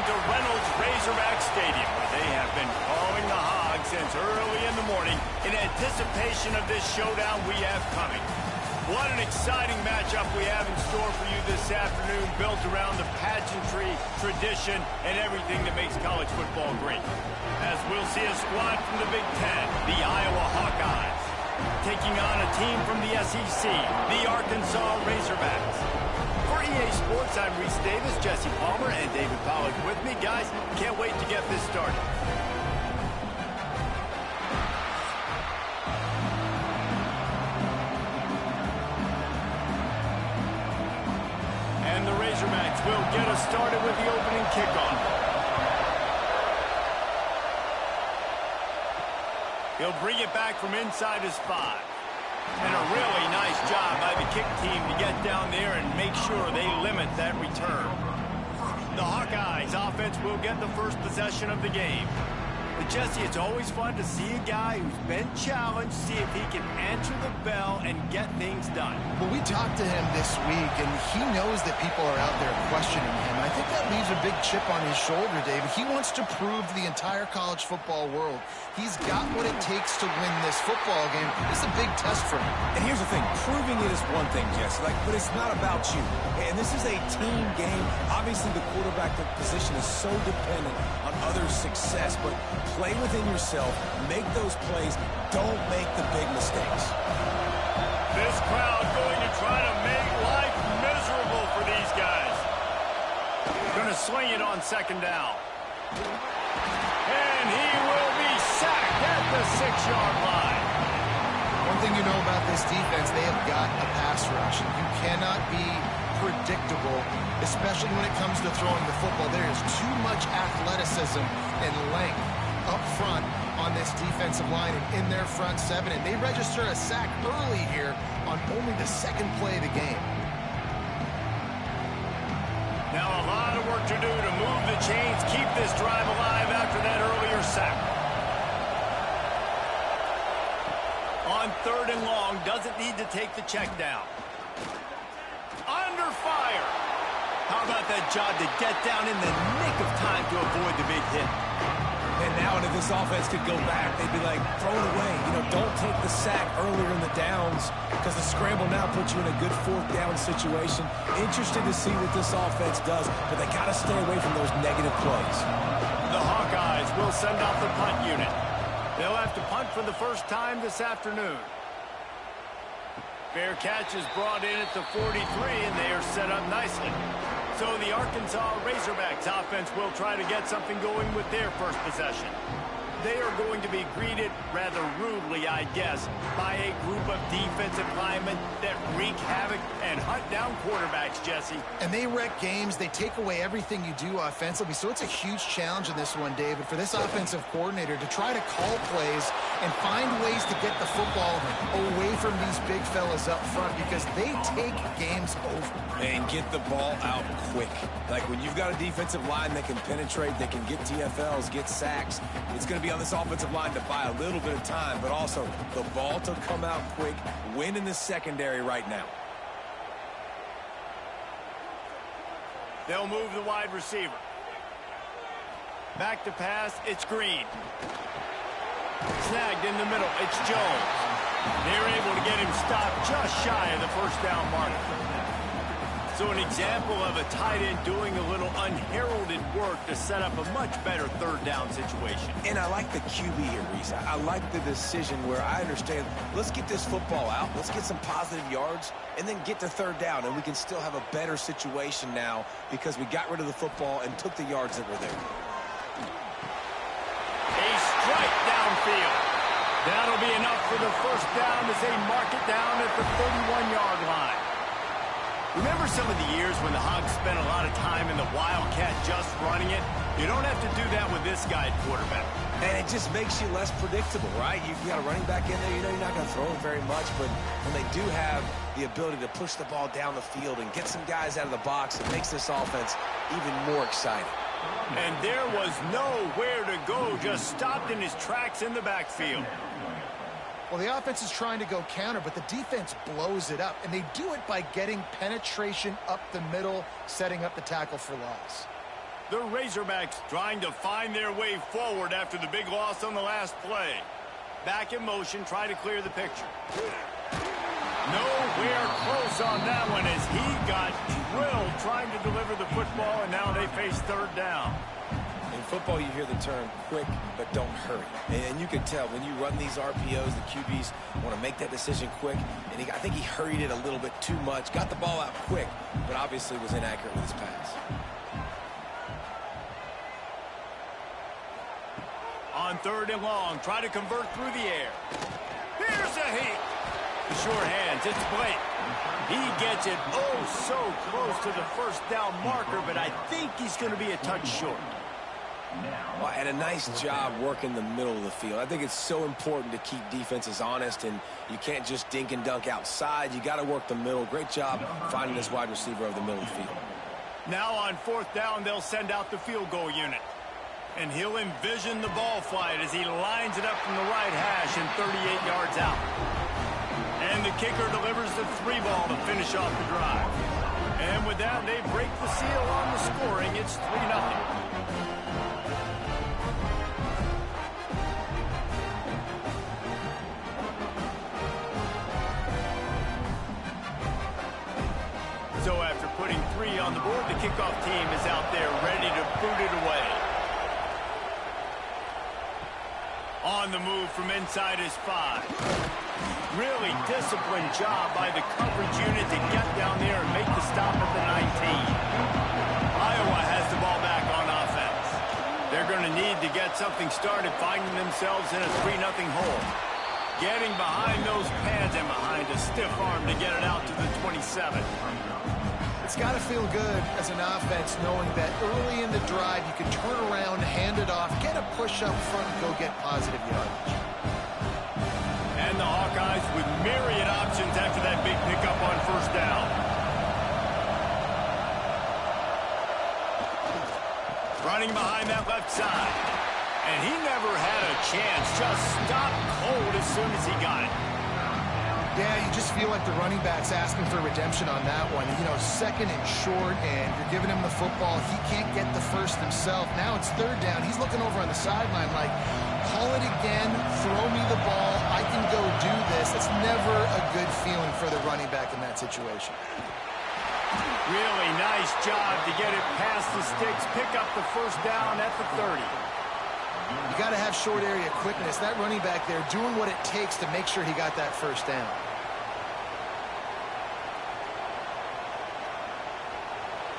to Reynolds Razorback Stadium, where they have been calling the Hogs since early in the morning in anticipation of this showdown we have coming. What an exciting matchup we have in store for you this afternoon, built around the pageantry, tradition, and everything that makes college football great. As we'll see a squad from the Big Ten, the Iowa Hawkeyes, taking on a team from the SEC, the Arkansas Razorbacks. For EA Sports, I'm Reese Davis, Jesse Palmer, and David Pollack with me. Guys, can't wait to get this started. And the Razorbacks will get us started with the opening kickoff. He'll bring it back from inside his 5. And a really nice job by the kick team to get down there and make sure they limit that return. The Hawkeyes offense will get the first possession of the game. But Jesse, it's always fun to see a guy who's been challenged, see if he can answer the bell and get things done. Well, we talked to him this week, and he knows that people are out there questioning him. I think that leaves a big chip on his shoulder, David. He wants to prove to the entire college football world he's got what it takes to win this football game. This is a big test for him. And here's the thing, proving it is one thing, Jesse, but it's not about you. And this is a team game. Obviously, the quarterback position is so dependent on others' success, but play within yourself, make those plays, don't make the big mistakes. This crowd going to try to make life miserable for these guys. Going to swing it on second down. And he will be sacked at the 6-yard line. One thing you know about this defense, they have got a pass rush. You cannot be predictable, especially when it comes to throwing the football. There is too much athleticism and length up front on this defensive line and in their front 7, and they register a sack early here on only the second play of the game. Now a lot of work to do to move the chains, keep this drive alive after that earlier sack. On 3rd and long, doesn't need to take the check down. Under fire. How about that job to get down in the nick of time to avoid the big hit? And now if this offense could go back, they'd be like, throw it away. Don't take the sack earlier in the downs because the scramble now puts you in a good 4th down situation. Interested to see what this offense does, but they got to stay away from those negative plays. The Hawkeyes will send off the punt unit. They'll have to punt for the first time this afternoon. Fair catch is brought in at the 43, and they are set up nicely. So the Arkansas Razorbacks offense will try to get something going with their first possession. They are going to be greeted rather rudely, I guess, by a group of defensive linemen that wreak havoc and hunt down quarterbacks, Jesse. And they wreck games. They take away everything you do offensively. So it's a huge challenge in this one, David, for this offensive coordinator to try to call plays and find ways to get the football away from these big fellas up front because they take games over. And get the ball out quick. Like when you've got a defensive line that can penetrate, that can get TFLs, get sacks, it's going to be on this offensive line to buy a little bit of time, but also the ball to come out quick, win in the secondary right now. They'll move the wide receiver. Back to pass, it's Green. Snagged in the middle, it's Jones. They're able to get him stopped just shy of the 1st down mark. So an example of a tight end doing a little unheralded work to set up a much better 3rd down situation. And I like the QB here, Reese. I like the decision where I understand, let's get this football out, let's get some positive yards, and then get to 3rd down, and we can still have a better situation now because we got rid of the football and took the yards that were there. A strike downfield. That'll be enough for the 1st down as they mark it down at the 31-yard line. Remember some of the years when the Hogs spent a lot of time in the Wildcat just running it? You don't have to do that with this guy at quarterback. And it just makes you less predictable, right? You've got a running back in there. You know you're not going to throw it very much, but when they do have the ability to push the ball down the field and get some guys out of the box, it makes this offense even more exciting. And there was nowhere to go, just stopped in his tracks in the backfield. Well, the offense is trying to go counter, but the defense blows it up, and they do it by getting penetration up the middle, setting up the tackle for loss. The Razorbacks trying to find their way forward after the big loss on the last play. Back in motion, try to clear the picture. Nowhere close on that one as he got drilled trying to deliver the football, and now they face third down. In football, you hear the term quick, but don't hurry. And you can tell when you run these RPOs, the QBs want to make that decision quick. And I think he hurried it a little bit too much, got the ball out quick, but obviously was inaccurate with his pass. On third and long, try to convert through the air. Here's a heat. The short hands, it's Blake. He gets it so close to the first down marker, but I think he's going to be a touch short. Well, and a nice job working the middle of the field. I think it's so important to keep defenses honest, and you can't just dink and dunk outside. You got to work the middle. Great job finding this wide receiver over the middle of the field. Now on fourth down, they'll send out the field goal unit. And he'll envision the ball flight as he lines it up from the right hash and 38 yards out. And the kicker delivers the 3 ball to finish off the drive. And with that, they break the seal on the scoring. It's 3-0. So after putting 3 on the board, the kickoff team is out there ready to boot it away. On the move from inside his 5. Really disciplined job by the coverage unit to get down there and make the stop at the 19. Iowa has the ball back on offense. They're going to need to get something started, finding themselves in a 3-0 hole. Getting behind those pads and behind a stiff arm to get it out to the 27. It's got to feel good as an offense knowing that early in the drive you can turn around, hand it off, get a push up front, and go get positive yardage. And the Hawkeyes with myriad options after that big pickup on first down. Running behind that left side. And he never had a chance. Just stopped cold as soon as he got it. Yeah, you just feel like the running back's asking for redemption on that one. You know, second and short, and you're giving him the football. He can't get the first himself. Now it's third down. He's looking over on the sideline like, call it again, throw me the ball, I can go do this. It's never a good feeling for the running back in that situation. Really nice job to get it past the sticks, pick up the first down at the 30. You got to have short area quickness. That running back there doing what it takes to make sure he got that first down.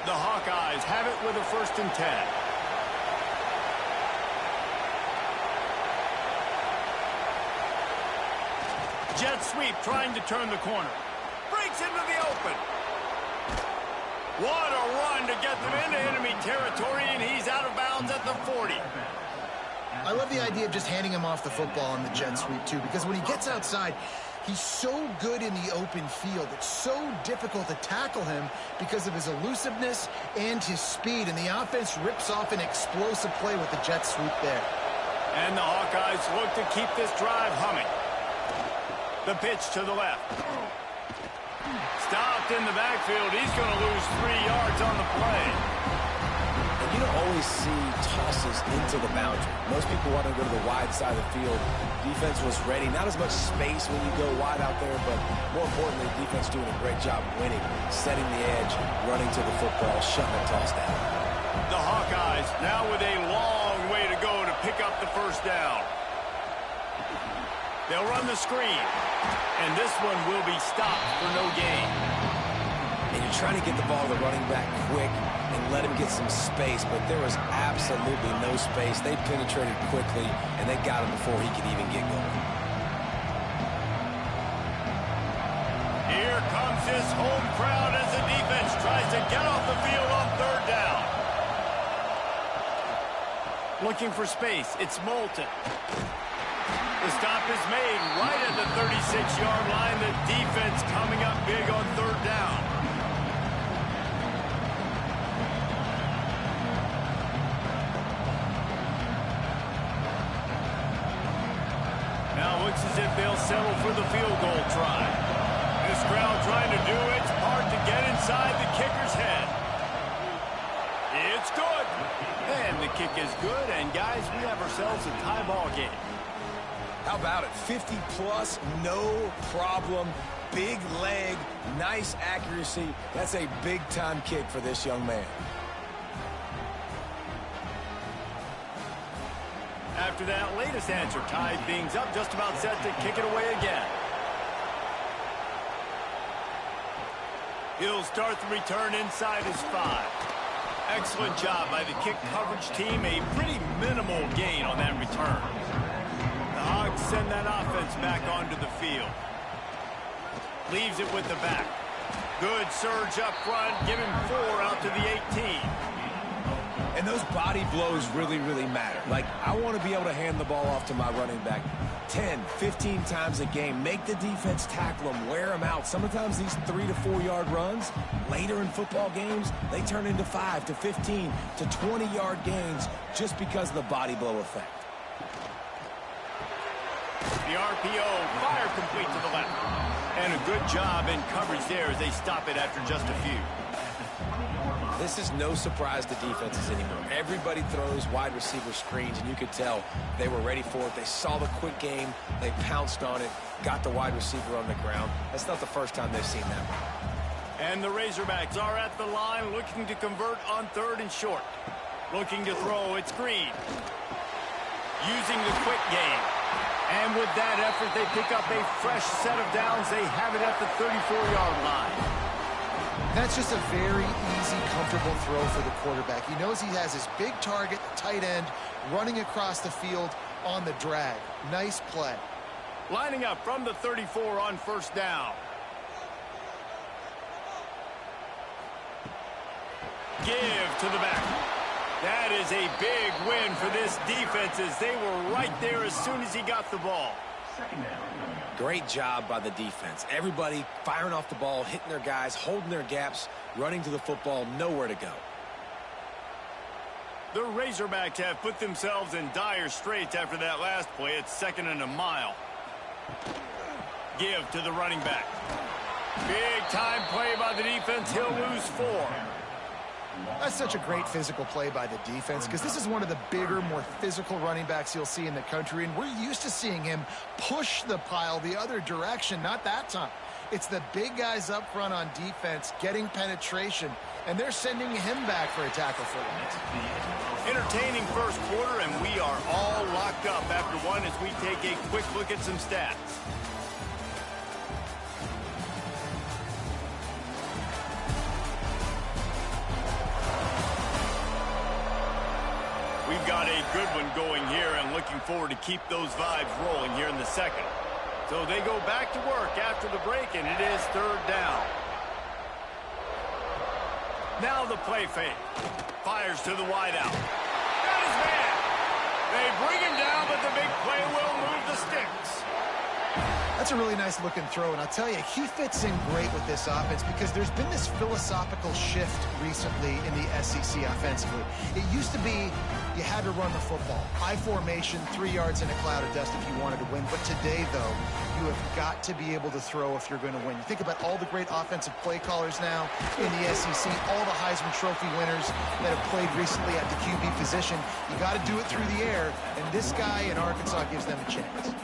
The Hawkeyes have it with a 1st and 10. Jet sweep trying to turn the corner. Breaks into the open. What a run to get them into enemy territory, and he's out of bounds at the 40. I love the idea of just handing him off the football on the jet sweep, too, because when he gets outside, he's so good in the open field. It's so difficult to tackle him because of his elusiveness and his speed, and the offense rips off an explosive play with the jet sweep there. And the Hawkeyes look to keep this drive humming. The pitch to the left. Stopped in the backfield. He's going to lose 3 yards on the play. And you don't always see tosses into the boundary. Most people want to go to the wide side of the field. Defense was ready. Not as much space when you go wide out there, but more importantly, defense doing a great job winning, setting the edge, running to the football, shutting the toss down. The Hawkeyes now with a long way to go to pick up the first down. They'll run the screen, and this one will be stopped for no gain. And you're trying to get the ball to the running back quick and let him get some space, but there was absolutely no space. They penetrated quickly, and they got him before he could even get going. Here comes his home crowd as the defense tries to get off the field on third down. Looking for space. It's Moulton. The stop is made right at the 36-yard line. The defense coming up big on third down. Now looks as if they'll settle for the field goal try. This crowd trying to do its part to get inside the kicker's head. It's good. kick is good, and guys, we have ourselves a tie ball game. How about it? 50-plus, no problem. Big leg, nice accuracy. That's a big-time kick for this young man. After that latest answer, tied things up, just about set to kick it away again. He'll start the return inside his 5. Excellent job by the kick coverage team. A pretty minimal gain on that return. The Hogs send that offense back onto the field. Leaves it with the back. Good surge up front. Give him 4 out to the 18. And those body blows really, really matter. Like, I want to be able to hand the ball off to my running back 10, 15 times a game. Make the defense tackle them, wear them out. Sometimes these 3 to 4 yard runs, later in football games, they turn into 5 to 15 to 20 yard gains just because of the body blow effect. The RPO, fire complete to the left. And a good job in coverage there as they stop it after just a few. This is no surprise to defenses anymore. Everybody throws wide receiver screens, and you could tell they were ready for it. They saw the quick game. They pounced on it, got the wide receiver on the ground. That's not the first time they've seen that. And the Razorbacks are at the line looking to convert on 3rd and short. Looking to throw, it's Green. Using the quick game. And with that effort, they pick up a fresh set of downs. They have it at the 34-yard line. That's just a very easy, comfortable throw for the quarterback. He knows he has his big target, tight end, running across the field on the drag. Nice play. Lining up from the 34 on 1st down. Give to the back. That is a big win for this defense as they were right there as soon as he got the ball. Great job by the defense. Everybody firing off the ball, hitting their guys, holding their gaps, running to the football, nowhere to go. The Razorbacks have put themselves in dire straits after that last play. It's 2nd and a mile. Give to the running back. Big time play by the defense. He'll lose 4. That's such a great physical play by the defense because this is one of the bigger, more physical running backs you'll see in the country, and we're used to seeing him push the pile the other direction. Not that time. It's the big guys up front on defense getting penetration, and they're sending him back for a tackle for loss. Entertaining first quarter, and we are all locked up after one as we take a quick look at some stats. We've got a good one going here and looking forward to keep those vibes rolling here in the second. So they go back to work after the break, and it is 3rd down. Now the play fake. Fires to the wideout. Got his man. They bring him down, but the big play will move the sticks. That's a really nice looking throw, and I'll tell you, he fits in great with this offense because there's been this philosophical shift recently in the SEC offensively. It used to be you had to run the football. High formation, 3 yards in a cloud of dust if you wanted to win. But today, though, you have got to be able to throw if you're going to win. You think about all the great offensive play callers now in the SEC, all the Heisman Trophy winners that have played recently at the QB position. You got to do it through the air, and this guy in Arkansas gives them a chance.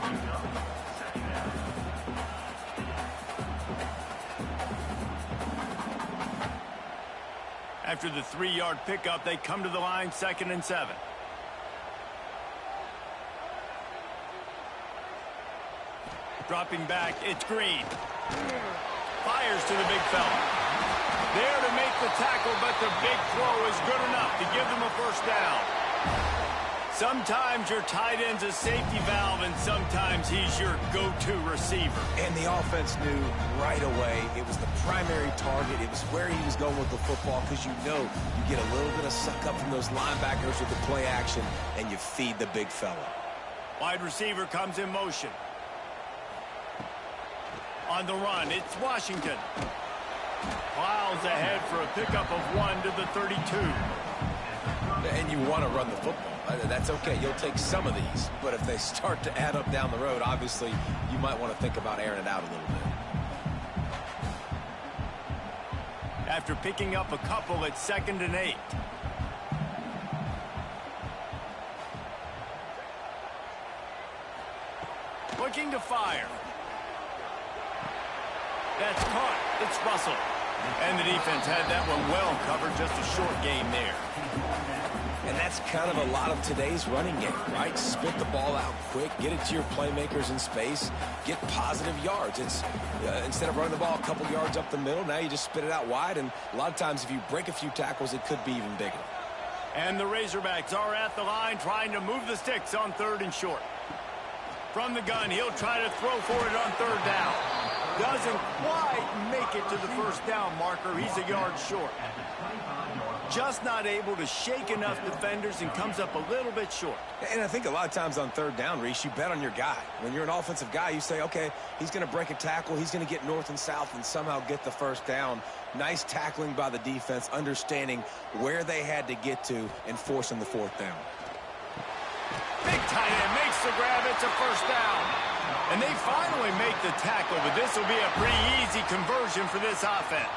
After the 3-yard pickup, they come to the line 2nd and 7. Dropping back, it's Green. Fires to the big fella. There to make the tackle, but the big throw is good enough to give them a 1st down. Sometimes your tight end's a safety valve, and sometimes he's your go-to receiver. And the offense knew right away it was the primary target. It was where he was going with the football because you know you get a little bit of suck up from those linebackers with the play action, and you feed the big fella. Wide receiver comes in motion. On the run, it's Washington. Plows ahead for a pickup of 1 to the 32. And you want to run the football. That's okay. You'll take some of these. But if they start to add up down the road, obviously, you might want to think about airing it out a little bit. After picking up a couple, it's 2nd and 8. to fire. That's caught. It's Russell. And the defense had that one well covered. Just a short game there. And that's kind of a lot of today's running game, right? Spit the ball out quick, get it to your playmakers in space, get positive yards. It's instead of running the ball a couple yards up the middle, now you just spit it out wide. And a lot of times if you break a few tackles, it could be even bigger. And the Razorbacks are at the line trying to move the sticks on 3rd and short. From the gun, he'll try to throw for it on 3rd down. Doesn't quite make it to the 1st down marker. He's a yard short. Just not able to shake enough defenders and comes up a little bit short. And I think a lot of times on 3rd down, Reese, you bet on your guy. When you're an offensive guy, you say, okay, he's going to break a tackle, he's going to get north and south and somehow get the 1st down. Nice tackling by the defense, understanding where they had to get to and forcing the 4th down. Big tight end makes the grab. It's a 1st down. And they finally make the tackle, but this will be a pretty easy conversion for this offense.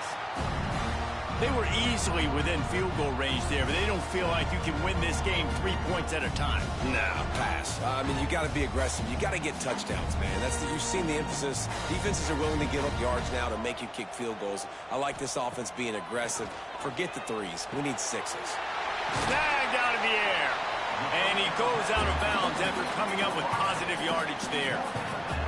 They were easily within field goal range there, but they don't feel like you can win this game 3 points at a time. Nah, pass. I mean, you got to be aggressive. You got to get touchdowns, man. You've seen the emphasis. Defenses are willing to give up yards now to make you kick field goals. I like this offense being aggressive. Forget the 3s. We need 6s. Snagged out of the air. And he goes out of bounds after coming up with positive yardage there.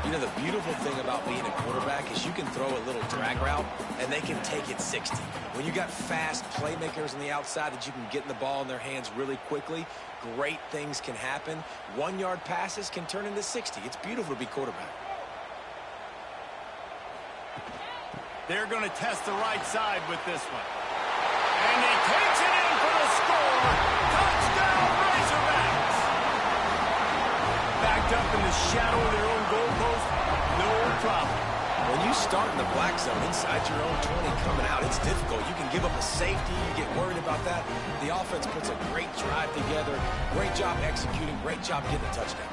You know, the beautiful thing about being a quarterback is you can throw a little drag route, and they can take it 60. When you got fast playmakers on the outside that you can get the ball in their hands really quickly, great things can happen. 1-yard passes can turn into 60. It's beautiful to be quarterback. They're going to test the right side with this one. And he takes it in for the score. Touchdown, Razorbacks! Backed up in the shadow of their own goalpost, no problem. When you start in the black zone inside your own 20 coming out, it's difficult. You can give up a safety. You get worried about that. The offense puts a great drive together. Great job executing. Great job getting a touchdown.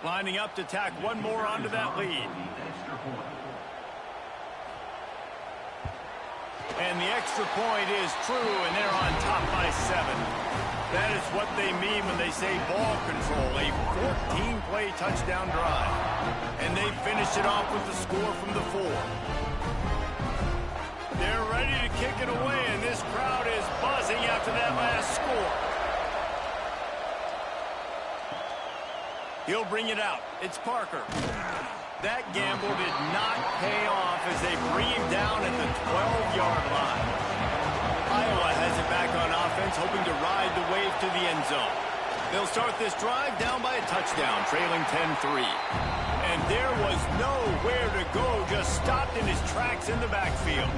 Lining up to tack one more onto that lead. And the extra point is true, and they're on top by 7. That is what they mean when they say ball control, a 14-play touchdown drive. And they finish it off with the score from the 4. They're ready to kick it away, and this crowd is buzzing after that last score. He'll bring it out. It's Parker. That gamble did not pay off as they bring him down at the 12-yard line. Iowa has it back on offense, hoping to ride the wave to the end zone. They'll start this drive down by a touchdown, trailing 10-3. And there was nowhere to go, just stopped in his tracks in the backfield.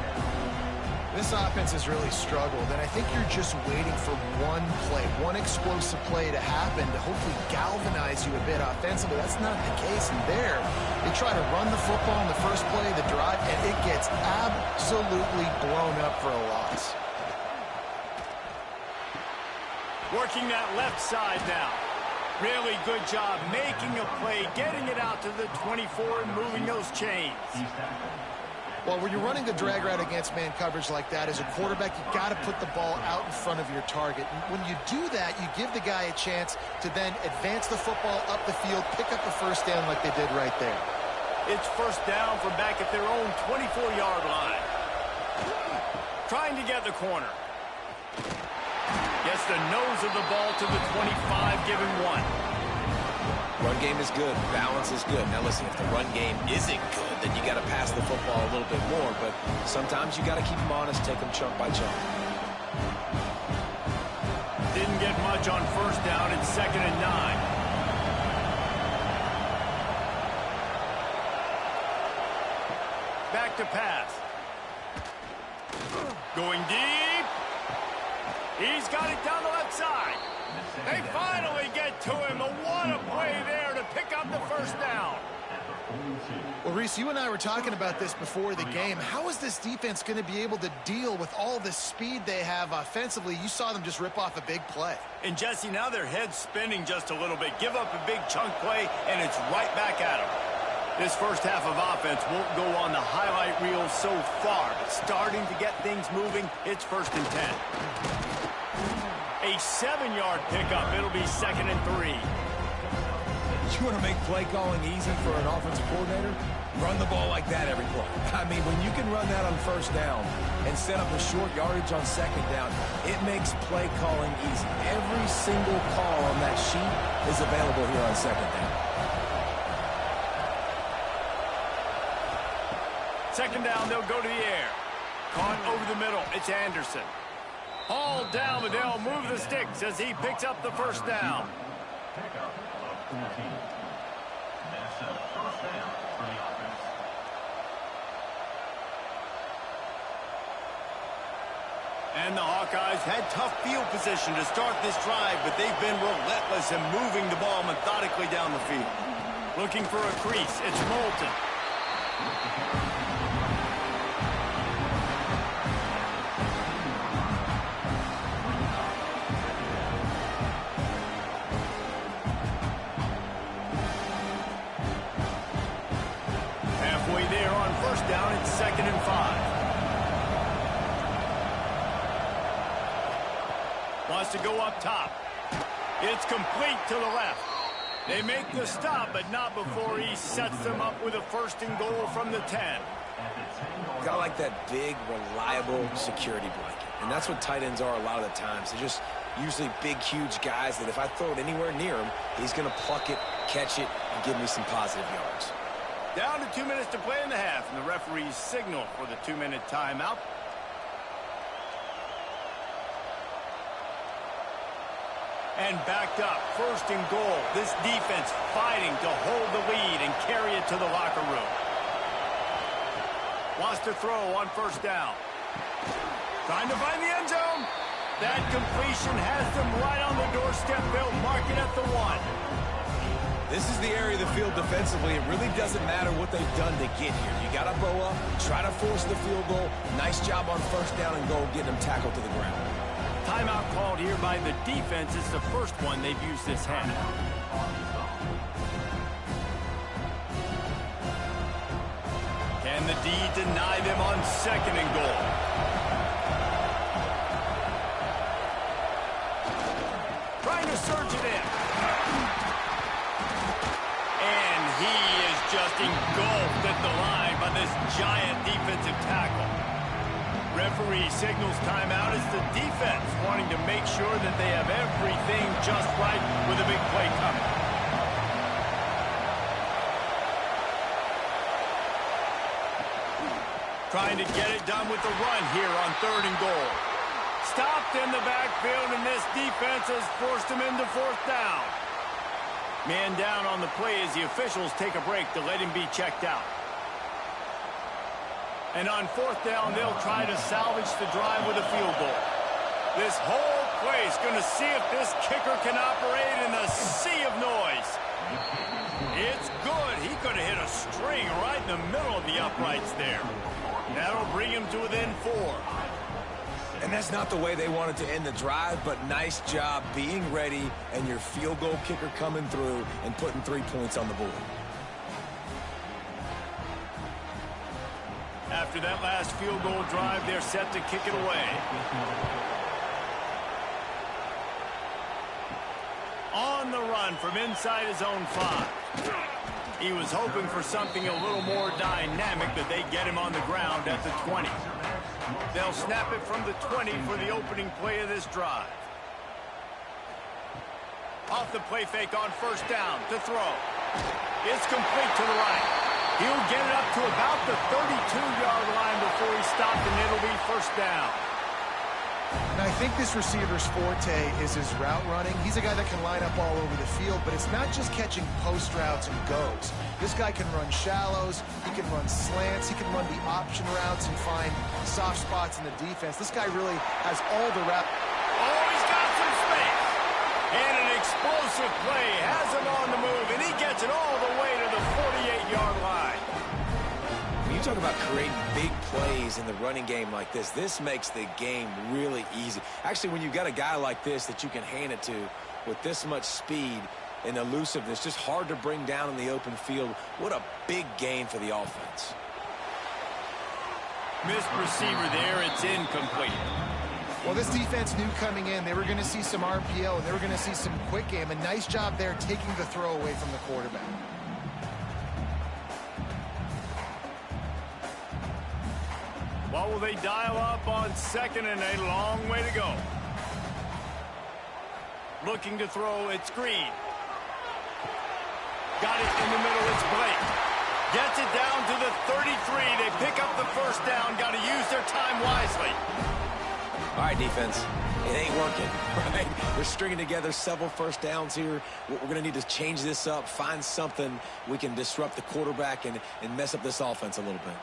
This offense has really struggled, and I think you're just waiting for one play, one explosive play to happen to hopefully galvanize you a bit offensively. That's not the case in there. They try to run the football in the first play of the drive, and it gets absolutely blown up for a loss. Working that left side now. Really good job making a play, getting it out to the 24 and moving those chains. Well, when you're running the drag route against man coverage like that, as a quarterback, you got to put the ball out in front of your target. And when you do that, you give the guy a chance to then advance the football up the field, pick up a 1st down like they did right there. It's 1st down from back at their own 24-yard line. Trying to get the corner. Gets the nose of the ball to the 25, giving 1. Run game is good. Balance is good. Now listen, if the run game isn't good, then you got to pass the football a little bit more. But sometimes you got to keep them honest, take them chunk by chunk. Didn't get much on 1st down. It's 2nd and 9. Back to pass. Going deep. He's got it down the left side. They finally get to him. What a play there to pick up the 1st down. Well, Reese, you and I were talking about this before the game. How is this defense going to be able to deal with all the speed they have offensively? You saw them just rip off a big play. And, Jesse, now their head's spinning just a little bit. Give up a big chunk play, and it's right back at them. This first half of offense won't go on the highlight reel so far, but starting to get things moving, it's 1st and 10. A 7-yard pickup. It'll be 2nd and 3. You want to make play calling easy for an offensive coordinator? Run the ball like that every play. I mean, when you can run that on 1st down and set up a short yardage on 2nd down, it makes play calling easy. Every single call on that sheet is available here on 2nd down. 2nd down, they'll go to the air. Caught over the middle. It's Anderson. Hauled down, but they'll move the sticks as he picks up the 1st down. That's a 1st down for the offense. And the Hawkeyes had tough field position to start this drive, but they've been relentless in moving the ball methodically down the field. Looking for a crease. It's Moulton. There on 1st down, it's 2nd and 5. Wants to go up top. It's complete to the left. They make the stop, but not before he sets them up with a 1st and goal from the 10. Got like that big, reliable security blanket. And that's what tight ends are a lot of the times. They're just usually big, huge guys that if I throw it anywhere near him, he's going to pluck it, catch it, and give me some positive yards. Down to 2 minutes to play in the half, and the referees signal for the 2-minute timeout. And backed up, 1st and goal. This defense fighting to hold the lead and carry it to the locker room. Wants to throw on 1st down. Trying to find the end zone. That completion has them right on the doorstep. They'll mark it at the 1. This is the area of the field defensively. It really doesn't matter what they've done to get here. You got to bow up, try to force the field goal. Nice job on 1st down and goal, getting them tackled to the ground. Timeout called here by the defense. It's the first one they've used this half. Can the D deny them on 2nd and goal? Trying to surge it in. He is just engulfed at the line by this giant defensive tackle. Referee signals timeout as the defense wanting to make sure that they have everything just right with a big play coming. Trying to get it done with the run here on 3rd and goal. Stopped in the backfield, and this defense has forced him into 4th down. Man down on the play as the officials take a break to let him be checked out. And on 4th down, they'll try to salvage the drive with a field goal. This whole place going to see if this kicker can operate in the sea of noise. It's good. He could have hit a string right in the middle of the uprights there. That'll bring him to within 4. And that's not the way they wanted to end the drive, but nice job being ready and your field goal kicker coming through and putting 3 points on the board. After that last field goal drive, they're set to kick it away. On the run from inside his own 5. He was hoping for something a little more dynamic, but they get him on the ground at the 20. They'll snap it from the 20 for the opening play of this drive. Off the play fake on 1st down to throw. It's complete to the right. He'll get it up to about the 32-yard line before he stopped, and it'll be 1st down. And I think this receiver's forte is his route running. He's a guy that can line up all over the field, but it's not just catching post routes and goes. This guy can run shallows, he can run slants, he can run the option routes and find soft spots in the defense. This guy really has all the route. Oh, he's got some space. And an explosive play has him on the move, and he gets it all the way to the 48-yard line. When you talk about creating big plays in the running game like this makes the game really easy. Actually, when you've got a guy like this that you can hand it to with this much speed, and elusiveness. Just hard to bring down in the open field. What a big gain for the offense. Missed receiver there. It's incomplete. Well, this defense knew coming in they were going to see some RPO, and they were going to see some quick game. A nice job there taking the throw away from the quarterback. What will they dial up on second and a long way to go? Looking to throw, it's Green. Got it in the middle, it's Blake. Gets it down to the 33. They pick up the first down. Got to use their time wisely. All right, defense. It ain't working, right? We're stringing together several first downs here. We're going to need to change this up, find something we can disrupt the quarterback and mess up this offense a little bit.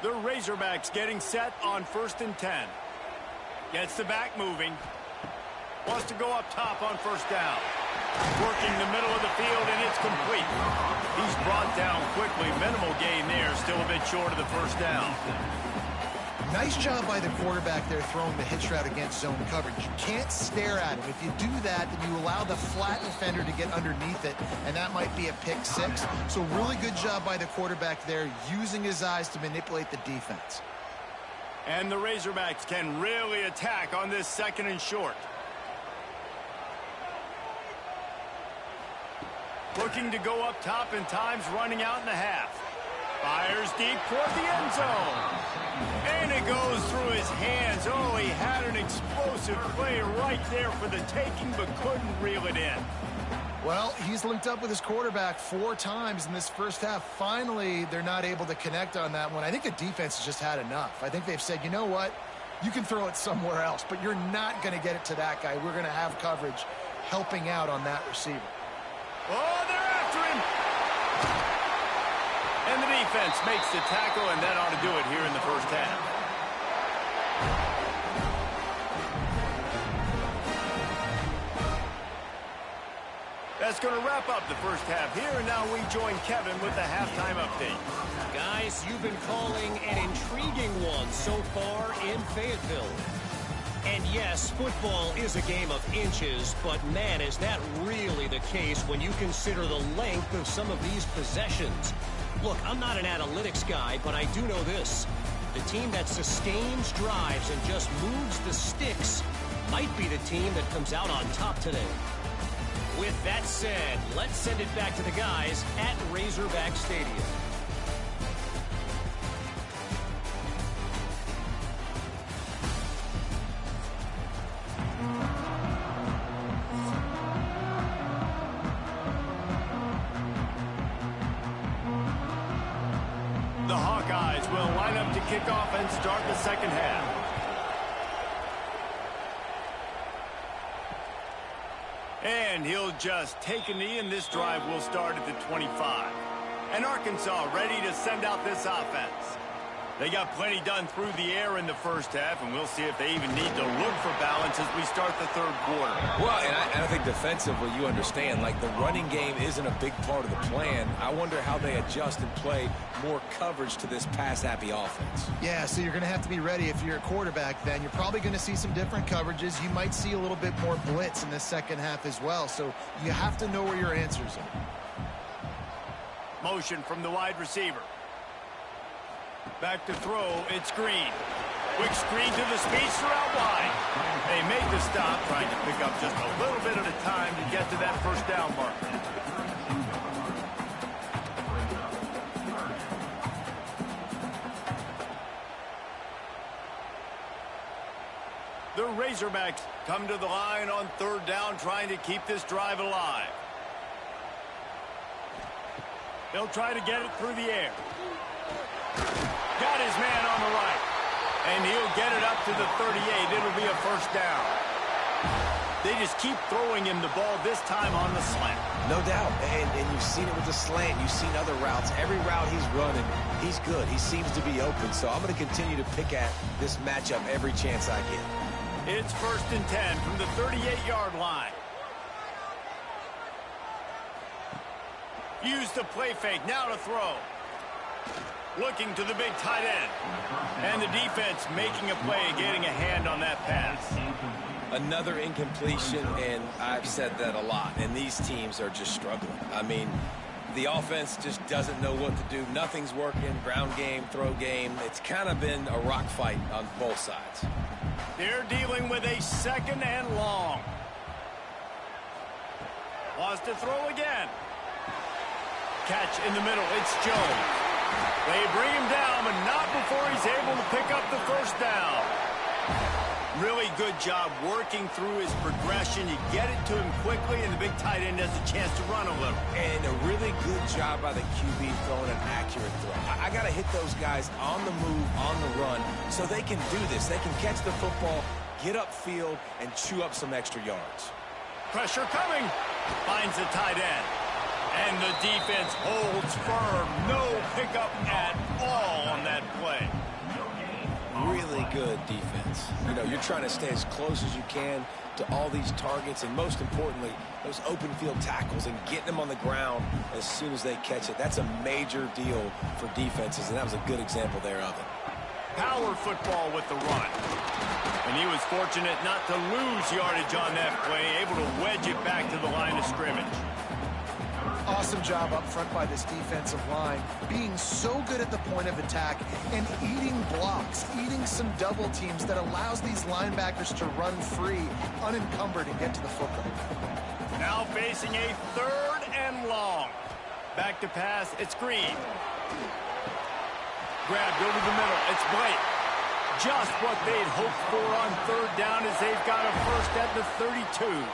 The Razorbacks getting set on 1st and 10. Gets the back moving. Wants to go up top on first down. Working the middle of the field, and it's complete. He's brought down quickly. Minimal gain there. Still a bit short of the first down. Nice job by the quarterback there throwing the hitch route against zone coverage. You can't stare at him. If you do that, then you allow the flat defender to get underneath it, and that might be a pick six. So really good job by the quarterback there, using his eyes to manipulate the defense. And the Razorbacks can really attack on this 2nd and short. Looking to go up top, and time's running out in the half. Fires deep toward the end zone. And it goes through his hands. Oh, he had an explosive play right there for the taking, but couldn't reel it in. Well, he's linked up with his quarterback 4 times in this first half. Finally, they're not able to connect on that one. I think the defense has just had enough. I think they've said, you know what? You can throw it somewhere else, but you're not going to get it to that guy. We're going to have coverage helping out on that receiver. Oh, they're after him. And the defense makes the tackle, and that ought to do it here in the first half. That's going to wrap up the first half here, and now we join Kevin with the halftime update. Guys, you've been calling an intriguing one so far in Fayetteville. And yes, football is a game of inches, but man, is that really the case when you consider the length of some of these possessions. Look, I'm not an analytics guy, but I do know this. The team that sustains drives and just moves the sticks might be the team that comes out on top today. With that said, let's send it back to the guys at Razorback Stadium. The Hawkeyes will line up to kick off and start the second half. And he'll just take a knee, and this drive will start at the 25. And Arkansas ready to send out this offense. They got plenty done through the air in the first half, and we'll see if they even need to look for balance as we start the third quarter. Well, and I think defensively, you understand, like the running game isn't a big part of the plan. I wonder how they adjust and play more coverage to this pass-happy offense. Yeah, so you're going to have to be ready if you're a quarterback then. You're probably going to see some different coverages. You might see a little bit more blitz in the second half as well, so you have to know where your answers are. Motion from the wide receiver. Back to throw, it's Green. Quick screen to the speedster out wide. They made the stop, trying to pick up just a little bit at a time to get to that first down marker. The Razorbacks come to the line on third down, trying to keep this drive alive. They'll try to get it through the air. Got his man on the right. And he'll get it up to the 38. It'll be a first down. They just keep throwing him the ball, this time on the slant. No doubt. And you've seen it with the slant. You've seen other routes. Every route he's running, he's good. He seems to be open. So I'm going to continue to pick at this matchup every chance I get. It's 1st and 10 from the 38-yard line. Use the play fake. Now to throw. Looking to the big tight end. And the defense making a play, getting a hand on that pass. Another incompletion, and I've said that a lot, and these teams are just struggling. I mean, the offense just doesn't know what to do. Nothing's working. Ground game, throw game. It's kind of been a rock fight on both sides. They're dealing with a 2nd and long. Wants to throw again. Catch in the middle. It's Jones. They bring him down, but not before he's able to pick up the first down. Really good job working through his progression. You get it to him quickly, and the big tight end has a chance to run a little. And a really good job by the QB throwing an accurate throw. I got to hit those guys on the move, on the run, so they can do this. They can catch the football, get upfield, and chew up some extra yards. Pressure coming. Finds the tight end. And the defense holds firm. No pickup at all on that play. Really good defense. You know, you're trying to stay as close as you can to all these targets, and most importantly, those open field tackles and getting them on the ground as soon as they catch it. That's a major deal for defenses, and that was a good example there of it. Power football with the run. And he was fortunate not to lose yardage on that play, able to wedge it back to the line of scrimmage. Awesome job up front by this defensive line, being so good at the point of attack and eating blocks, eating some double teams that allows these linebackers to run free, unencumbered, and get to the football. Now facing a 3rd and long. Back to pass, it's Green. Grabbed over the middle, it's Blake. Just what they'd hoped for on 3rd down as they've got a first at the 32.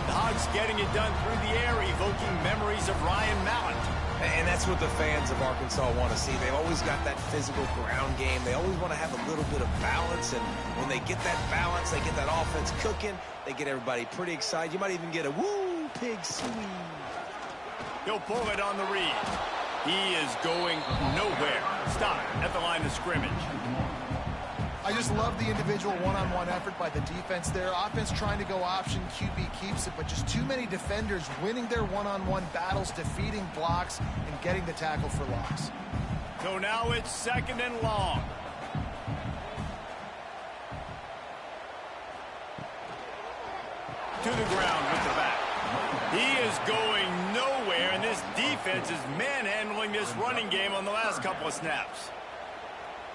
The Hogs getting it done through the air, evoking memories of Ryan Mallett. And that's what the fans of Arkansas want to see. They've always got that physical ground game. They always want to have a little bit of balance, and when they get that balance, they get that offense cooking, they get everybody pretty excited. You might even get a woo, pig sweep. He'll pull it on the read. He is going nowhere. Stop at the line of scrimmage. I just love the individual one-on-one effort by the defense there. Offense trying to go option, QB keeps it, but just too many defenders winning their one-on-one battles, defeating blocks, and getting the tackle for loss. So now it's 2nd and long. To the ground with the back. He is going nowhere, and this defense is manhandling this running game on the last couple of snaps.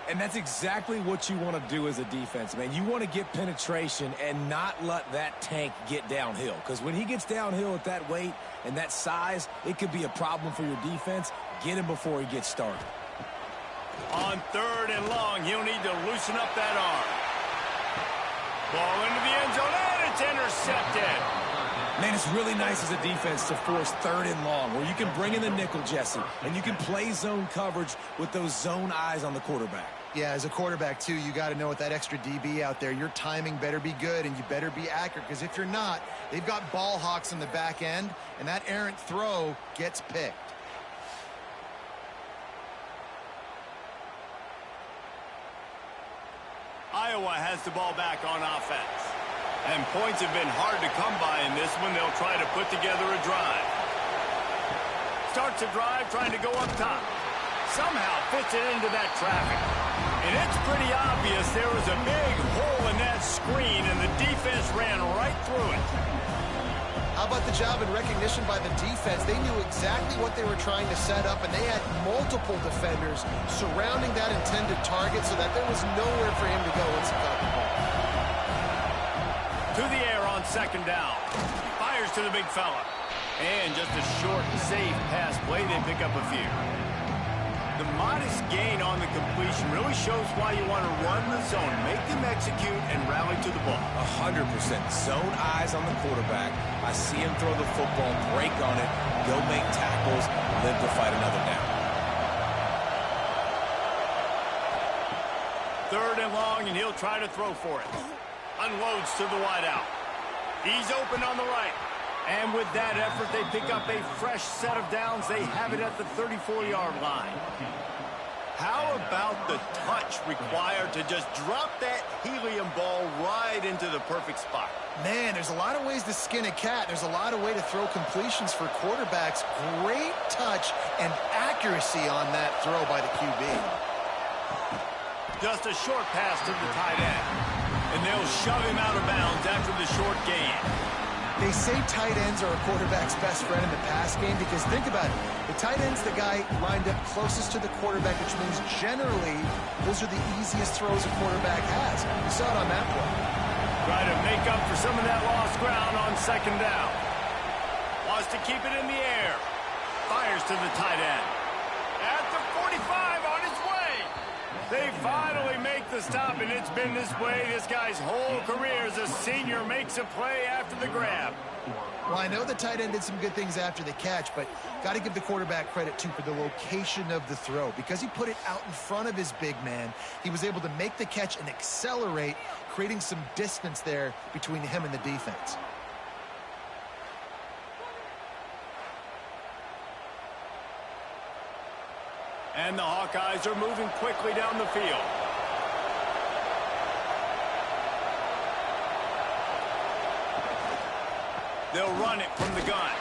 And that's exactly what you want to do as a defense, man. You want to get penetration and not let that tank get downhill. Because when he gets downhill at that weight and that size, it could be a problem for your defense. Get him before he gets started. On 3rd and long, he'll need to loosen up that arm. Ball into the end zone, and it's intercepted. Man, it's really nice as a defense to force 3rd and long, where you can bring in the nickel, Jesse, and you can play zone coverage with those zone eyes on the quarterback. Yeah, as a quarterback, too, you got to know with that extra DB out there, your timing better be good and you better be accurate, because if you're not, they've got ball hawks in the back end, and that errant throw gets picked. Iowa has the ball back on offense. And points have been hard to come by in this one. They'll try to put together a drive. Starts a drive trying to go up top. Somehow fits it into that traffic. And it's pretty obvious there was a big hole in that screen, and the defense ran right through it. How about the job and recognition by the defense? They knew exactly what they were trying to set up, and they had multiple defenders surrounding that intended target so that there was nowhere for him to go once he got the ball. To the air on 2nd down. Fires to the big fella. And just a short, safe pass play. They pick up a few. The modest gain on the completion really shows why you want to run the zone. Make them execute and rally to the ball. 100%. Zone eyes on the quarterback. I see him throw the football, break on it, go make tackles, live to fight another down. 3rd and long, and he'll try to throw for it. Unloads to the wideout. He's open on the right. And with that effort, they pick up a fresh set of downs. They have it at the 34-yard line. How about the touch required to just drop that helium ball right into the perfect spot? Man, there's a lot of ways to skin a cat. There's a lot of ways to throw completions for quarterbacks. Great touch and accuracy on that throw by the QB. Just a short pass to the tight end. And they'll shove him out of bounds after the short gain. They say tight ends are a quarterback's best friend in the pass game because think about it. The tight end's the guy lined up closest to the quarterback, which means generally those are the easiest throws a quarterback has. You saw it on that play. Try to make up for some of that lost ground on second down. Wants to keep it in the air. Fires to the tight end. At the 45 on his way. They finally make the stop, and it's been this way this guy's whole career as a senior makes a play after the grab. Well, I know the tight end did some good things after the catch, but got to give the quarterback credit, too, for the location of the throw. Because he put it out in front of his big man, he was able to make the catch and accelerate, creating some distance there between him and the defense. And the Hawkeyes are moving quickly down the field. They'll run it from the gun.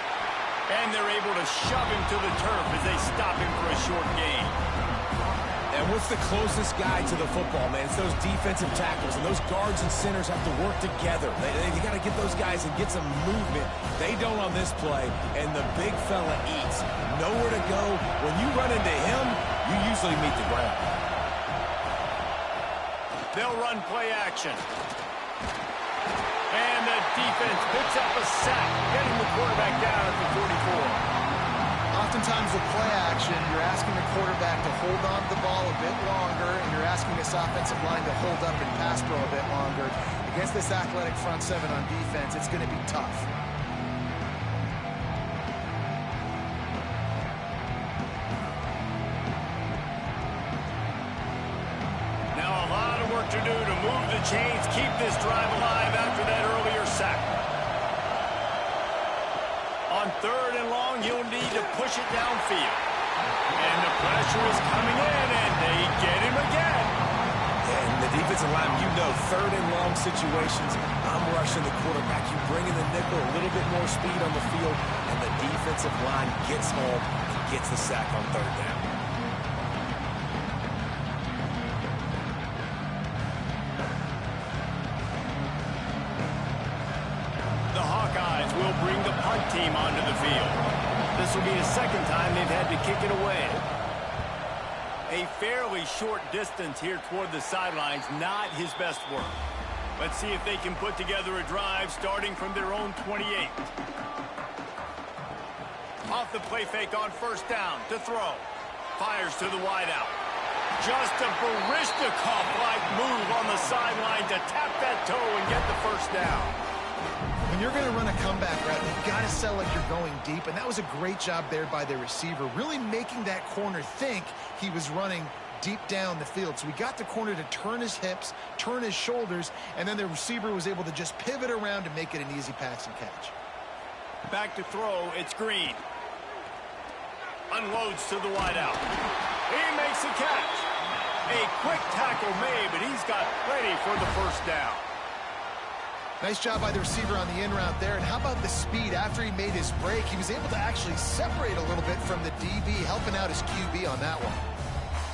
And they're able to shove him to the turf as they stop him for a short gain. And what's the closest guy to the football, man? It's those defensive tackles, and those guards and centers have to work together. They got to get those guys and get some movement. They don't on this play, and the big fella eats. Nowhere to go. When you run into him, you usually meet the ground. They'll run play action. And the defense picks up a sack, getting the quarterback down at the 44. Oftentimes with play action, you're asking the quarterback to hold on to the ball a bit longer, and you're asking this offensive line to hold up and pass pro a bit longer. Against this athletic front seven on defense, it's going to be tough. Now a lot of work to do to move the chains, keep this drive alive after that earlier sack. On third and long, you'll need to push it downfield. And the pressure is coming in, and they get him again. And the defensive line, you know, third and long situations, I'm rushing the quarterback. You bring in the nickel, a little bit more speed on the field, and the defensive line gets home and gets the sack on third down. Will bring the punt team onto the field. This will be the second time they've had to kick it away. A fairly short distance here toward the sidelines, not his best work. Let's see if they can put together a drive starting from their own 28. Off the play fake on first down to throw. Fires to the wideout. Just a Barishnikov-like move on the sideline to tap that toe and get the first down. When you're going to run a comeback route, you've got to sell like you're going deep, and that was a great job there by the receiver, really making that corner think he was running deep down the field. So we got the corner to turn his hips, turn his shoulders, and then the receiver was able to just pivot around to make it an easy pass and catch. Back to throw, it's Green. Unloads to the wideout. He makes the catch. A quick tackle made, but he's got plenty for the first down. Nice job by the receiver on the in route there. And how about the speed? After he made his break, he was able to actually separate a little bit from the DB, helping out his QB on that one.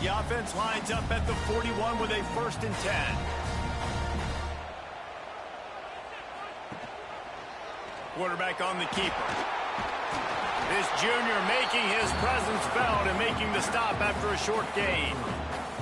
The offense lines up at the 41 with a 1st and 10. Quarterback on the keeper. This junior making his presence felt and making the stop after a short gain.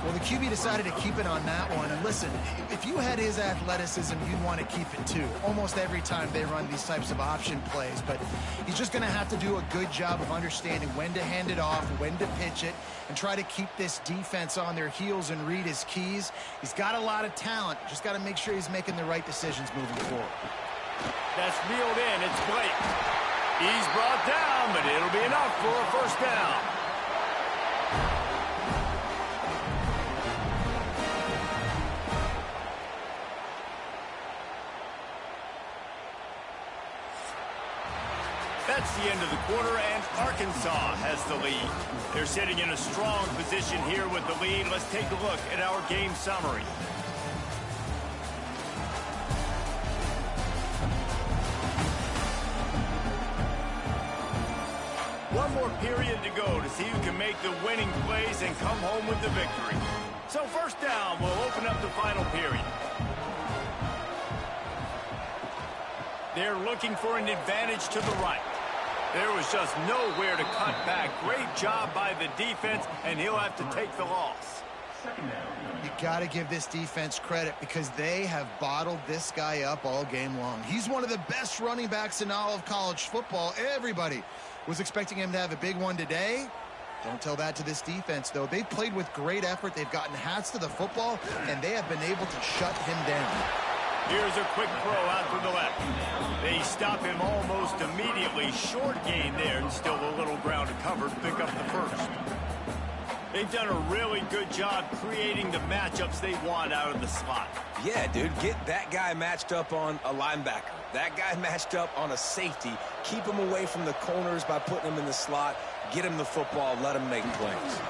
Well, the QB decided to keep it on that one. And listen, if you had his athleticism, you'd want to keep it too. Almost every time they run these types of option plays. But he's just going to have to do a good job of understanding when to hand it off, when to pitch it, and try to keep this defense on their heels and read his keys. He's got a lot of talent. Just got to make sure he's making the right decisions moving forward. That's reeled in. It's Blake. He's brought down, but it'll be enough for a first down. That's the end of the quarter, and Arkansas has the lead. They're sitting in a strong position here with the lead. Let's take a look at our game summary. One more period to go to see who can make the winning plays and come home with the victory. So first down will open up the final period. They're looking for an advantage to the right. There was just nowhere to cut back. Great job by the defense, and he'll have to take the loss. You got to give this defense credit because they have bottled this guy up all game long. He's one of the best running backs in all of college football. Everybody was expecting him to have a big one today. Don't tell that to this defense, though. They've played with great effort. They've gotten hats to the football, and they have been able to shut him down. Here's a quick throw out to the left. They stop him almost immediately. Short gain there, and still a little ground to cover to pick up the first. They've done a really good job creating the matchups they want out of the slot. Yeah, dude, get that guy matched up on a linebacker. That guy matched up on a safety. Keep him away from the corners by putting him in the slot. Get him the football. Let him make plays.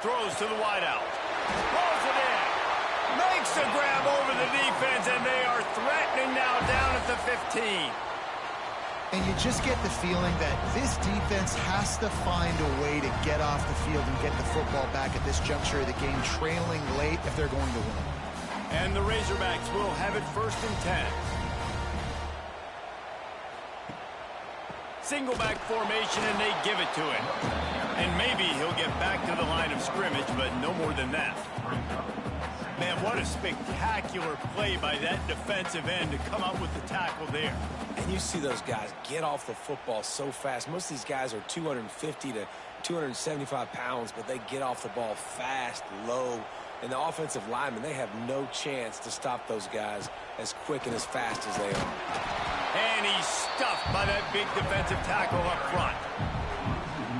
Throws to the wideout. Pulls it in. Makes a grab over the defense, and they are threatening now down at the 15. And you just get the feeling that this defense has to find a way to get off the field and get the football back at this juncture of the game, trailing late if they're going to win. And the Razorbacks will have it 1st and 10. Single back formation, and they give it to him. And maybe he'll get back to the line of scrimmage, but no more than that. Man, what a spectacular play by that defensive end to come up with the tackle there. And you see those guys get off the football so fast. Most of these guys are 250 to 275 pounds, but they get off the ball fast, low. And the offensive linemen, they have no chance to stop those guys as quick and as fast as they are. And he's stuffed by that big defensive tackle up front.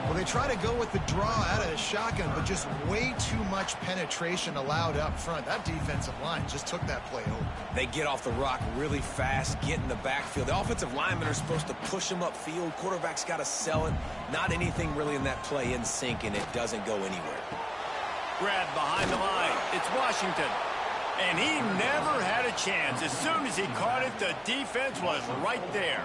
Well, they try to go with the draw out of the shotgun, but just way too much penetration allowed up front. That defensive line just took that play over. They get off the rock really fast, get in the backfield. The offensive linemen are supposed to push them upfield. Quarterback's got to sell it. Not anything really in that play in sync, and it doesn't go anywhere. Grab behind the line. It's Washington. And he never had a chance. As soon as he caught it, the defense was right there.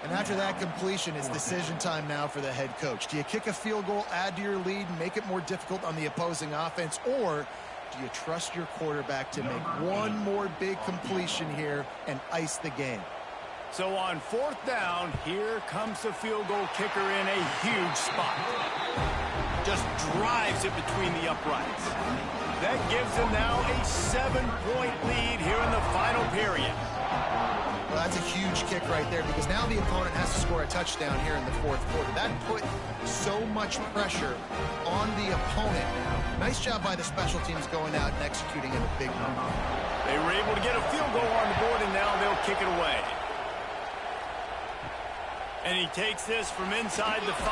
And after that completion, it's decision time now for the head coach. Do you kick a field goal, add to your lead, and make it more difficult on the opposing offense, or do you trust your quarterback to make one more big completion here and ice the game? So on 4th down, here comes the field goal kicker in a huge spot. Just drives it between the uprights. That gives them now a 7-point lead here in the final period. Well, that's a huge kick right there because now the opponent has to score a touchdown here in the 4th quarter. That put so much pressure on the opponent now. Nice job by the special teams going out and executing in a big moment. They were able to get a field goal on the board, and now they'll kick it away. And he takes this from inside the 5.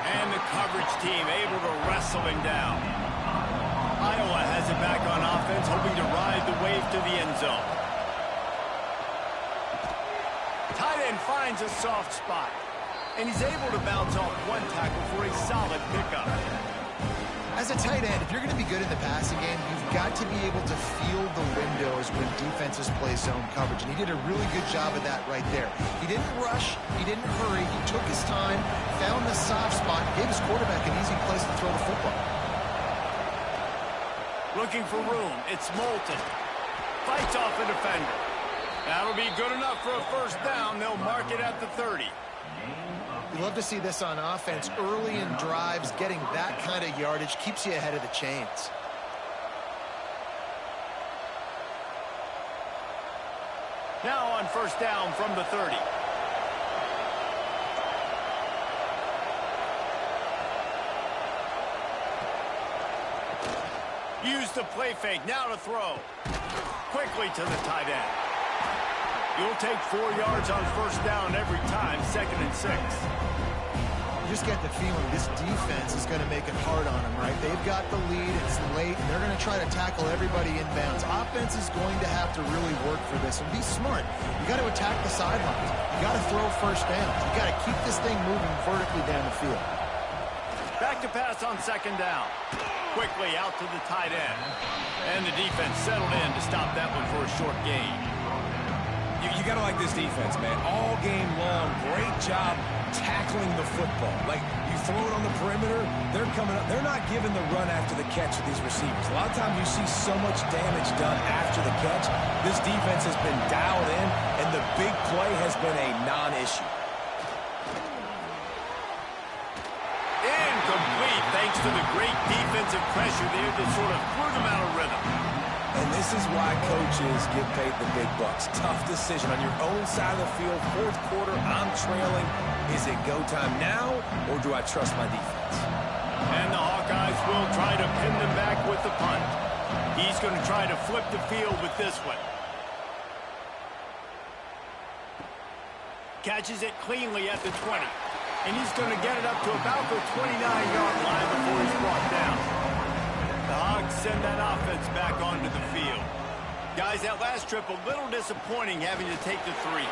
And the coverage team able to wrestle him down. Iowa has it back on offense, hoping to ride the wave to the end zone. Tight end finds a soft spot, and he's able to bounce off one tackle for a solid pickup. As a tight end, if you're going to be good in the passing game, you've got to be able to feel the windows when defenses play zone coverage, and he did a really good job of that right there. He didn't rush, he didn't hurry, he took his time, found the soft spot, gave his quarterback an easy place to throw the football. Looking for room, it's Moulton. Fights off a defender. That'll be good enough for a 1st down. They'll mark it at the 30. You love to see this on offense. Early in drives, getting that kind of yardage keeps you ahead of the chains. Now on 1st down from the 30. Use the play fake. Now to throw. Quickly to the tight end. You'll take 4 yards on 1st down every time, 2nd and 6. You just get the feeling this defense is going to make it hard on them, right? They've got the lead, it's late, and they're going to try to tackle everybody inbounds. Offense is going to have to really work for this and be smart. You got to attack the sidelines. You got to throw 1st downs. You got to keep this thing moving vertically down the field. Back to pass on 2nd down. Quickly out to the tight end. And the defense settled in to stop that one for a short gain. You got to like this defense, man. All game long, great job tackling the football. Like, you throw it on the perimeter, they're coming up. They're not giving the run after the catch with these receivers. A lot of times you see so much damage done after the catch. This defense has been dialed in, and the big play has been a non-issue. Incomplete, thanks to the great defensive pressure there that sort of threw them out of rhythm. And this is why coaches get paid the big bucks. Tough decision on your own side of the field. Fourth quarter, I'm trailing. Is it go time now, or do I trust my defense? And the Hawkeyes will try to pin them back with the punt. He's going to try to flip the field with this one. Catches it cleanly at the 20. And he's going to get it up to about the 29-yard line before he's brought down. The Hogs send that offense back onto the field. Guys, that last trip, a little disappointing having to take the 3.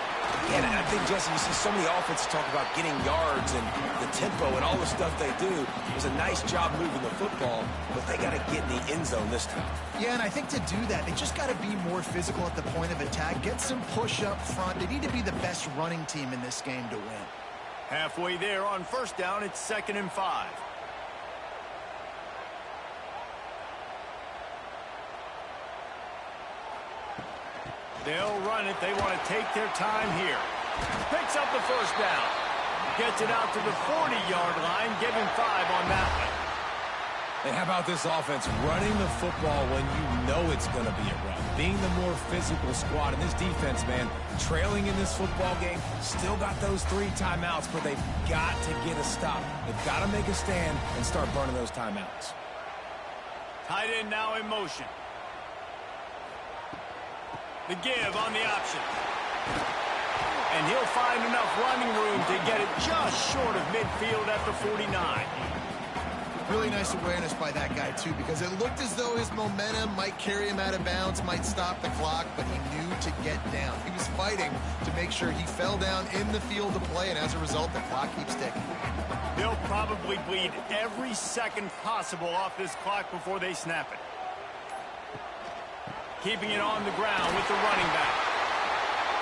Yeah, and I think, Jesse, you see so many offenses talk about getting yards and the tempo and all the stuff they do. It was a nice job moving the football, but they got to get in the end zone this time. Yeah, and I think to do that, they just got to be more physical at the point of attack, get some push up front. They need to be the best running team in this game to win. Halfway there on first down, it's 2nd and 5. They'll run it. They want to take their time here. Picks up the first down. Gets it out to the 40-yard line. Give him 5 on that one. And how about this offense running the football when you know it's going to be a run? Being the more physical squad. And this defense, man, trailing in this football game, still got those 3 timeouts, but they've got to get a stop. They've got to make a stand and start burning those timeouts. Tight end now in motion. The give on the option. And he'll find enough running room to get it just short of midfield at the 49. Really nice awareness by that guy, too, because it looked as though his momentum might carry him out of bounds, might stop the clock, but he knew to get down. He was fighting to make sure he fell down in the field to play, and as a result, the clock keeps ticking. They'll probably bleed every second possible off this clock before they snap it. Keeping it on the ground with the running back.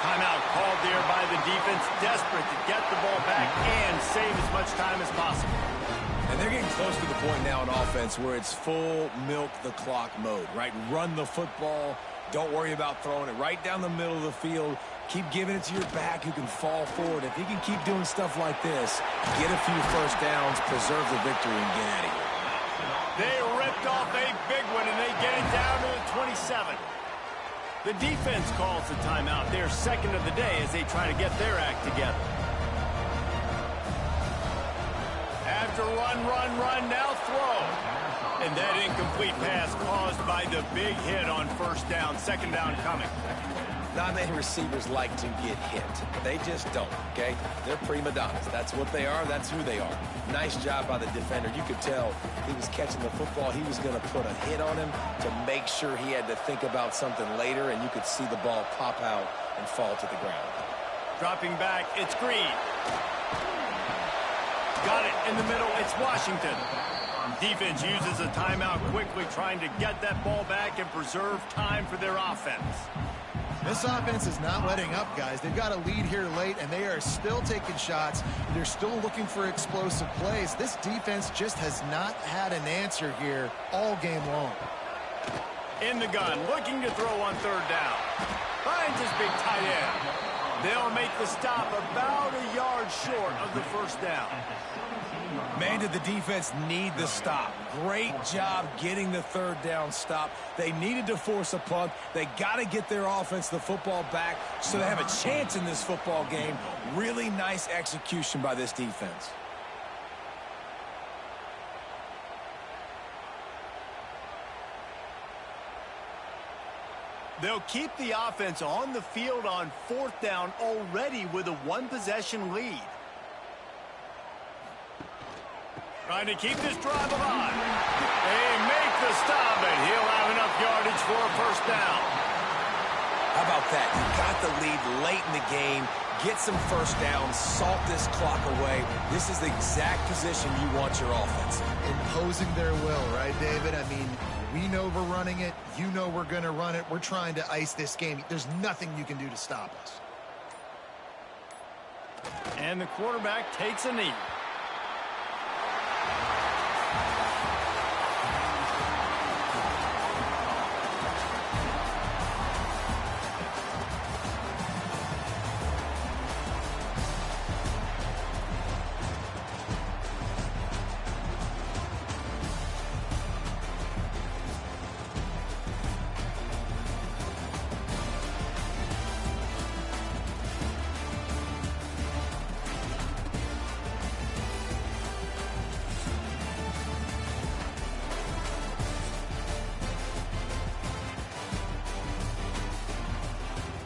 Timeout called there by the defense, desperate to get the ball back and save as much time as possible. And they're getting close to the point now in offense where it's full milk the clock mode, right? Run the football. Don't worry about throwing it right down the middle of the field. Keep giving it to your back who can fall forward. If he can keep doing stuff like this, get a few first downs, preserve the victory, and get out of here. They ripped off a big one, and they get it down to the 27. The defense calls the timeout. They're second of the day as they try to get their act together. After run, now throw. And that incomplete pass caused by the big hit on first down. Second down coming. Not many receivers like to get hit. They just don't, okay? They're prima donnas. That's what they are. That's who they are. Nice job by the defender. You could tell he was catching the football. He was going to put a hit on him to make sure he had to think about something later, and you could see the ball pop out and fall to the ground. Dropping back, it's Green. Got it in the middle. It's Washington. Defense uses a timeout quickly, trying to get that ball back and preserve time for their offense. This offense is not letting up, guys. They've got a lead here late, and they are still taking shots. They're still looking for explosive plays. This defense just has not had an answer here all game long. In the gun, looking to throw on third down. Finds his big tight end. They'll make the stop about a yard short of the first down. Man, did the defense need the stop. Great job getting the third down stop. They needed to force a punt. They got to get their offense the football back so they have a chance in this football game. Really nice execution by this defense. They'll keep the offense on the field on fourth down already with a one-possession lead. Trying to keep this drive alive. They make the stop, and he'll have enough yardage for a first down. How about that? You got the lead late in the game. Get some first downs. Salt this clock away. This is the exact position you want your offense in. Imposing their will, right, David? I mean, we know we're running it. You know we're going to run it. We're trying to ice this game. There's nothing you can do to stop us. And the quarterback takes a knee.